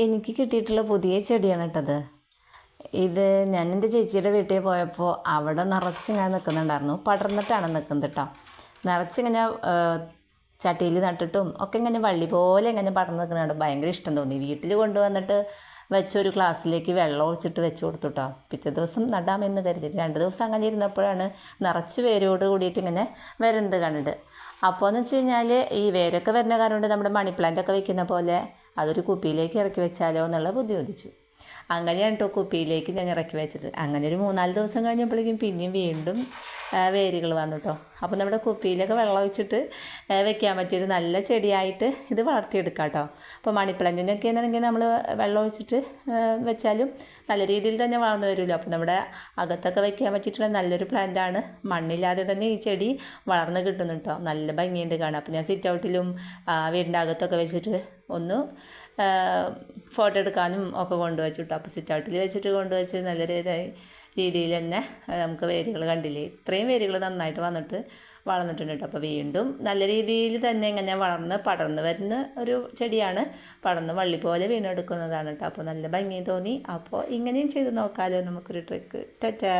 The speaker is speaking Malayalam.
എനിക്ക് കിട്ടിയിട്ടുള്ള പുതിയ ചെടിയാണ് കേട്ടത്. ഇത് ഞാൻ എൻ്റെ ചേച്ചിയുടെ വീട്ടിൽ പോയപ്പോൾ അവിടെ നിറച്ചിങ്ങനെ നിൽക്കുന്നുണ്ടായിരുന്നു. പടർന്നിട്ടാണ് നിൽക്കുന്നത് കേട്ടോ. നിറച്ചിങ്ങനെ ചട്ടിയിൽ നട്ടിട്ടും ഒക്കെ ഇങ്ങനെ വള്ളി പോലെ ഇങ്ങനെ പടർന്ന് നിൽക്കുന്നുണ്ട്. ഭയങ്കര ഇഷ്ടം തോന്നി. വീട്ടിൽ കൊണ്ടുവന്നിട്ട് വെച്ചൊരു ഗ്ലാസ്സിലേക്ക് വെള്ളം ഒഴിച്ചിട്ട് വെച്ച് കൊടുത്തു കേട്ടോ. പിറ്റേ ദിവസം നടാമെന്ന് കരുതിയിട്ട് 2 ദിവസം അങ്ങനെ ഇരുന്നപ്പോഴാണ് നിറച്ച് വേരോട് കൂടിയിട്ട് ഇങ്ങനെ വരുന്നത് കണ്ടിട്ട്. അപ്പോൾ എന്ന് വെച്ച് കഴിഞ്ഞാൽ ഈ വേരൊക്കെ വരുന്ന കാരണം കൊണ്ട് നമ്മുടെ മണി പ്ലാന്റ് ഒക്കെ വെക്കുന്ന പോലെ അതൊരു കുപ്പിയിലേക്ക് ഇറക്കി വെച്ചാലോ എന്നുള്ള ബുദ്ധി ഉദിച്ചു. അങ്ങനെയാണ് കേട്ടോ കുപ്പിയിലേക്ക് ഞാൻ ഇറക്കി വെച്ചത്. അങ്ങനെ ഒരു 3-4 ദിവസം കഴിഞ്ഞപ്പോഴേക്കും പിന്നെയും വീണ്ടും വേരുകൾ വന്നു കേട്ടോ. അപ്പോൾ നമ്മുടെ കുപ്പിയിലൊക്കെ വെള്ളം ഒഴിച്ചിട്ട് വെക്കാൻ പറ്റിയൊരു നല്ല ചെടിയായിട്ട് ഇത് വളർത്തിയെടുക്കാം കേട്ടോ. അപ്പോൾ മണി പ്ലാന്റിനൊക്കെ ആണെങ്കിൽ നമ്മൾ വെള്ളം ഒഴിച്ചിട്ട് വെച്ചാലും നല്ല രീതിയിൽ തന്നെ വളർന്നു വരുമല്ലോ. അപ്പോൾ നമ്മുടെ അകത്തൊക്കെ വെക്കാൻ പറ്റിയിട്ടുള്ള നല്ലൊരു പ്ലാന്റാണ്. മണ്ണില്ലാതെ തന്നെ ഈ ചെടി വളർന്ന് കിട്ടുന്നു കേട്ടോ. നല്ല ഭംഗിയുണ്ട് കാണാം. അപ്പോൾ ഞാൻ സിറ്റ് ഔട്ടിലും വീടിൻ്റെ അകത്തൊക്കെ വെച്ചിട്ട് ഒന്ന് ഫോട്ടോ എടുക്കാനും ഒക്കെ കൊണ്ടുവച്ചു കേട്ടോ. അപ്പോൾ സിറ്റ് ഔട്ടിൽ വെച്ചിട്ട് കൊണ്ടുവച്ച് നല്ല രീതിയിൽ തന്നെ നമുക്ക് വേരുകൾ കണ്ടില്ലേ, ഇത്രയും വേരുകൾ നന്നായിട്ട് വന്നിട്ട് വളർന്നിട്ടുണ്ട് കേട്ടോ. അപ്പോൾ വീണ്ടും നല്ല രീതിയിൽ തന്നെ ഇങ്ങനെ വളർന്ന് പടർന്ന് വരുന്ന ഒരു ചെടിയാണ്. പടർന്ന് വള്ളി പോലെ വീണെടുക്കുന്നതാണ് കേട്ടോ. അപ്പോൾ നല്ല ഭംഗി തോന്നി. അപ്പോൾ ഇങ്ങനെയും ചെയ്ത് നോക്കാമല്ലോ നമുക്കൊരു ട്രിക്ക്. ടാറ്റാ.